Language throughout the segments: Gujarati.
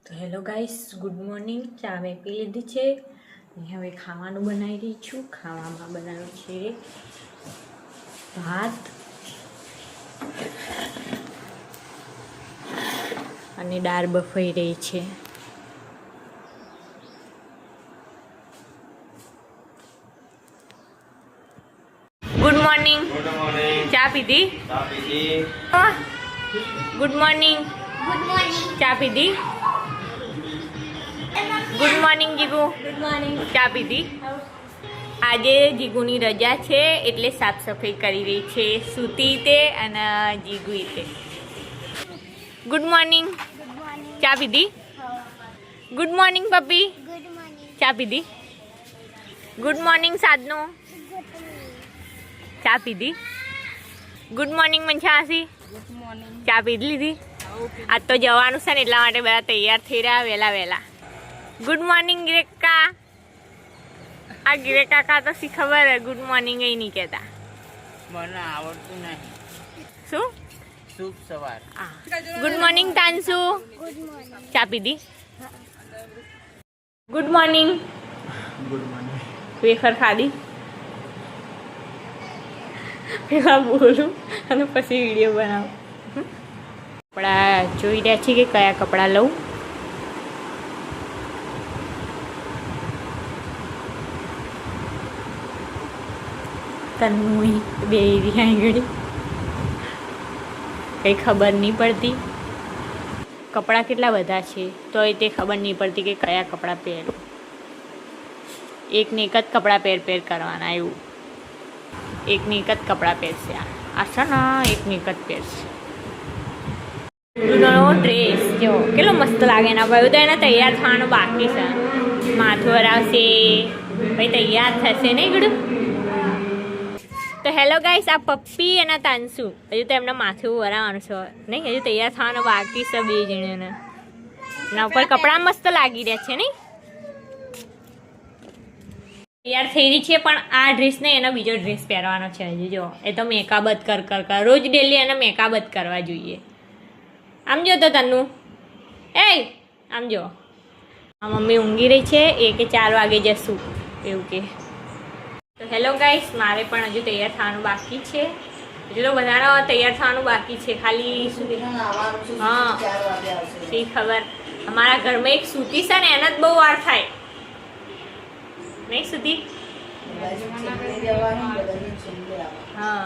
તો હેલો ગાઈસ, ગુડ મોર્નિંગ. ચા મેં પી લીધી છે અને હવે ખાવાનું બનાવી રહી છું. ખાવામાં બનાવ્યું છે ભાત અને દાળ બફાઈ રહી છે. Good morning. ચા પીધી? Good morning. ચા પીધી? Good morning Jigu. Good morning. ચા પીધી? આજે જીગુની રજા છે એટલે સાફ સફાઈ કરી રહી છે સુતી તે અને જીગુ તે. Good morning. ચા પીધી? ગુડ મોર્નિંગ પપ્પી. ચા પીધી? ગુડ મોર્નિંગ સાધનો. ચા પીધી? ગુડ મોર્નિંગ મંછાસી. ચા પીધી લીધી? આજ તો જવાનું છે ને એટલા માટે બધા તૈયાર થઈ રહ્યા વહેલા વહેલા. ગુડ મોર્નિંગ ગિરેકા. આ ગિરેકા કા તો શી ખબર હે ગુડ મોર્નિંગ એ નહીં કહેતા. મને આવડતું નહીં. શું? શુભ સવાર. ગુડ મોર્નિંગ તાનસુ. ચા પીધી? Good morning. Good morning. Wafer ખાધી? પેલા બોલું અને પછી વિડીયો બનાવું. કપડાં જોઈ રહ્યા છીએ કે કયા કપડાં લઉં. તન્મુઈ બે રહ્યા ઘડી કંઈ ખબર નહીં પડતી. કપડાં કેટલા બધા છે તોય તે ખબર નહીં પડતી કે કયા કપડાં પહેરું. એકને એક જ કપડાં પહેર કરવાના એવું. એકને એક જ કપડાં પહેરશે. આ છે ને એકને એક જ પહેરશે. ડ્રેસ જો કેટલો મસ્ત લાગે એના ભાઈ. તો એને તૈયાર થવાનું બાકી છે. માથું હરાવશે ભાઈ તૈયાર થશે નહીં ગડું. તો હેલો ગાઈસ, આ પપ્પી અને તાનસુ હજુ તો એમને માથું વરાવવાનું છે નહીં. હજુ તૈયાર થવાનું બાકી છે બે જણાને. એના ઉપર કપડાં મસ્ત લાગી રહ્યા છે નહીં. તૈયાર થઈ રહી છે પણ આ ડ્રેસ ને એનો બીજો ડ્રેસ પહેરવાનો છે હજી. જો એ તો મેકઅપ જ કર રોજ ડેલી એને મેકઅપ જ કરવા જોઈએ. આમ જો તો તન્નુ એ આમ જો. આ મમ્મી ઊંઘી રહી છે એ કે 4 વાગે જશું એવું કે. તો હેલો ગાઈસ, મારે પણ હજુ તૈયાર થવાનું બાકી છે. હજુ તો બધાનો તૈયાર થવાનું બાકી છે. ખાલી હા શી ખબર. અમારા ઘરમાં એક સૂતી છે ને એને જ બહુ વાર થાય નહીં સુધી. હા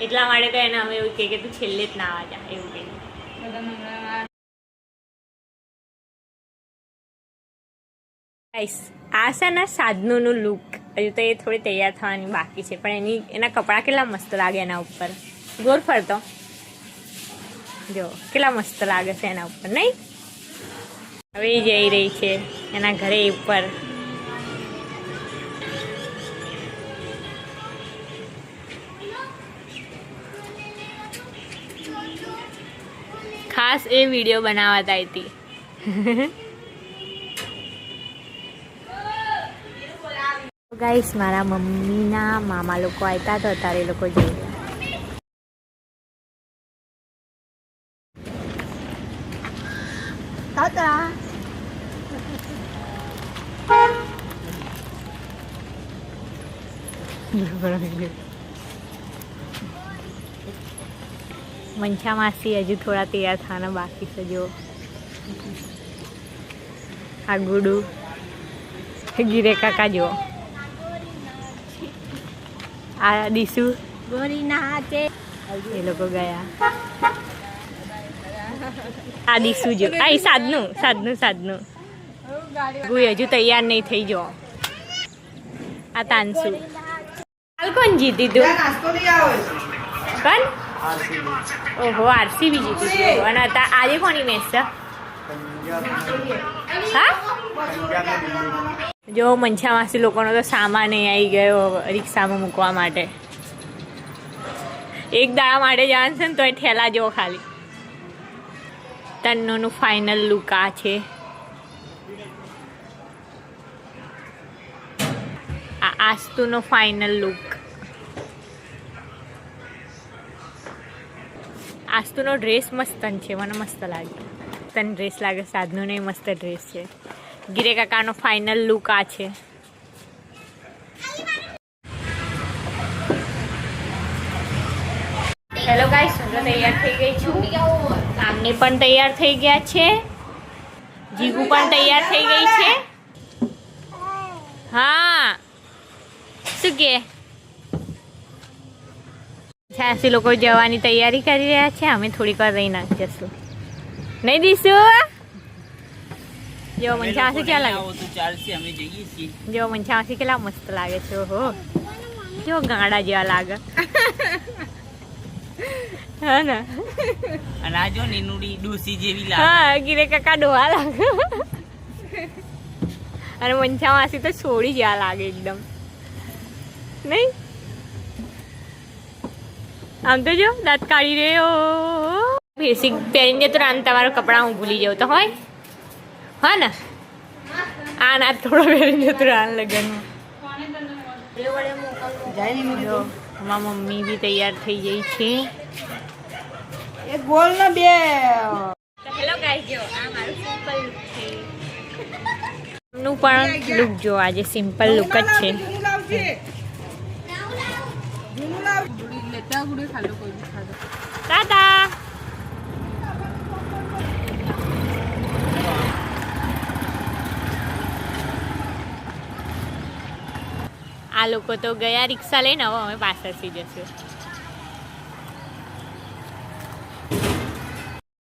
એટલા માટે તો એને અમે એવું કે તું છેલ્લે જ ના આવવા જા એવું કહી. આ છે ને સાધનોનું લુક. હજુ તો એ થોડી તૈયાર થવાની બાકી છે પણ એના કપડાં કેટલા મસ્ત લાગે એના ઉપર. ગોર ફરતો જો કેટલા મસ્ત લાગે છે એના ઉપર નહીં. હવે જઈ રહી છે એના ઘરે ઉપર. ખાસ એ વિડીયો બનાવતા હતી. ગાઈસ, મારા મમ્મીના મામા લોકો આવ્યા તો અત્યારે એ લોકો જોઈ મંછા માસી હજુ થોડા તૈયાર થવાના બાકી છે. જો આ ગુડુ ગીરે કાકા જો. આ દીસુ એ લોકો ગયા. આ દીસુ જો. આ સાધનું ગુઈ હજુ તૈયાર નહીં થઈ. જો આ તાનસુ. હાલ કોણ જીતી તું? કોણ? ઓહો, આરસીબી જીતી હતું. અને આજે કોની મેચ છે? હા જો મંછા માસી લોકોનો તો સામાન આવી ગયો રિક્ષામાં મૂકવા માટે. એક દાડા માટે જવાનું છે ને તો એ ઠેલા જો ખાલી. તન્નોનું ફાઇનલ લુક આ છે. આ આસ્તુનો ફાઇનલ લુક. આસ્તુનો ડ્રેસ મસ્ત છે, મને મસ્ત લાગ્યો. તને ડ્રેસ લાગે સાધનું નહીં મસ્ત ડ્રેસ છે ગિરે કાકાનો ફાઇનલ લુક આ છે હેલો ગાઈસ હું તો તૈયાર થઈ ગઈ છું આમને પણ તૈયાર થઈ ગયા છે જીગુ પણ તૈયાર થઈ ગઈ છે હા શું કે છ્યાસી લોકો જવાની તૈયારી કરી રહ્યા છે અમે થોડીક વાર રહી નાખ જશું નહીં દીશું જો મંછાસી ક્યાં લાગે ચાલશે અમે જઈએ છીએ જો મંછાસી કેટલા મસ્ત લાગે છે ઓહો જો ગાડા જેવા લાગે હા ને અને આ જો નીનુડી ડૂસી જેવી લાગે હા ગીરે કાકા ડોહા લાગે અને મંછા માસી તો છોડી જેવા લાગે એકદમ નહીં આમ તો જો દાંત કાઢી રહ્યો બેસિક પહેરીને તો રાન તમારા કપડાં હું ભૂલી જાઉં તો હોય હા ને આ ના થોડો પહેરીને તો રાન લગનમાં જો અમારા મમ્મી બી તૈયાર થઈ ગઈ છે બોલ ને બે હેલો ગાઈસ જો આ મારું સિમ્પલ લુક છે નું પણ લુક જો આજે સિમ્પલ લુક જ છે ટાટા આ લોકો તો ગયા રિક્ષા લઈને હવે અમે પાછળથી જશું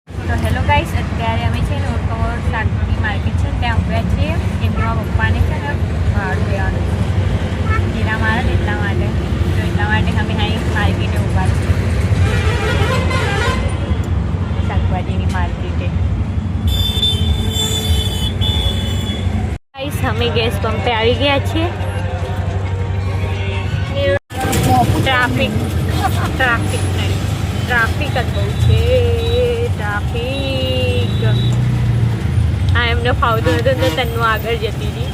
તો હેલો ગાઈસ અત્યારે અમે છે ને ઓટોવર શાકભાજી માર્કેટ છે ત્યાં ઉભ્યા છીએ એમના પપ્પાને છે ને ભાડું લેવાનું છે એના મારા ને એટલા માટે તો એટલા માટે અમે અહીં માર્કેટે ઊભા છીએ શાકભાજીની માર્કેટે ગાઈસ અમે ગેસ પંપે આવી ગયા છીએ ટ્રાફિક નહીં ટ્રાફિક જ બહુ છે ટ્રાફિક હા એમને ફાવતું હતું તો તન્નું આગળ જતી હતી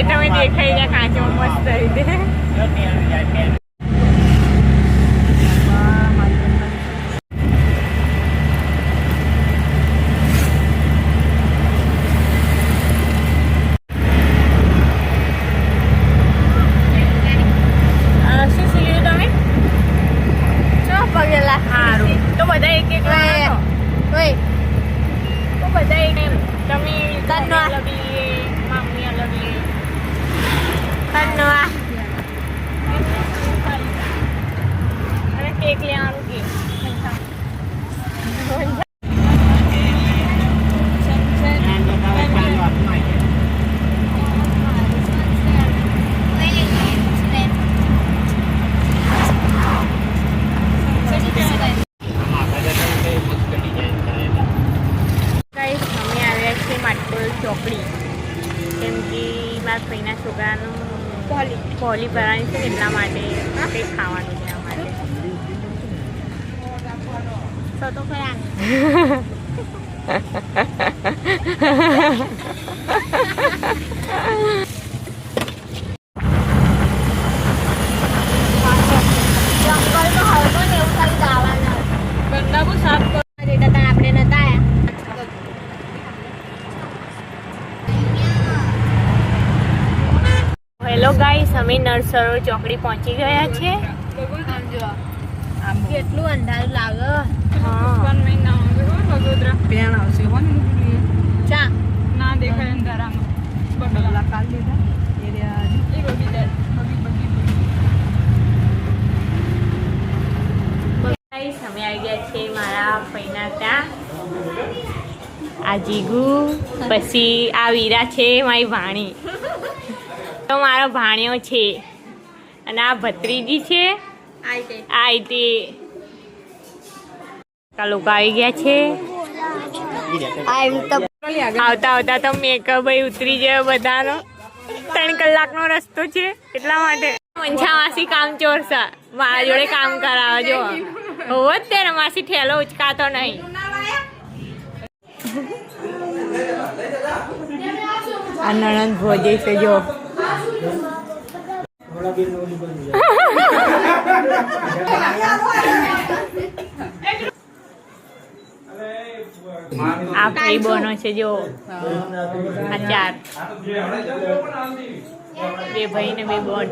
તમે દેખાઈ ગયા કાચો મસ્ત રીતે કેક લેવાનું કે ચોકડી કેમ કે મારા ભાઈના છોકરાનું પોલી ભરવાની છે એટલા માટે કંઈક ખાવાનું છે અમારે તો ખરા હેલો ગાઈસ અમે નરસરોવર ચોકડી પહોંચી ગયા છે કેટલું અંધારું લાગે પેણ આવશે હો ને ચા ના દેખાય અંધારામાં બગલા કાલ લીધા ગાઈસ અમે આવી ગયા છે મારા ભાઈના ત્યાં આ જીગુ પછી આ વીરા છે મારી ભાણી તો મારો ભાણ્યો છે અને આ ભત્રીજી છે આઈટી લોકો આવી ગયા છે આવતા આવતા તો મેકઅપ ઉતરી જાય બધાનો 3 કલાકનો રસ્તો છે એટલા માટે મંછા માસી કામ ચોરસા મારા જોડે કામ કરાવે જો હોવ જ તે માસી ઠેલો ઉચકાતો નહીં આ નણંદ ભોજે છે જો આ ભાઈ બનો છે જો આ 4 બે ભાઈ ને બે બોન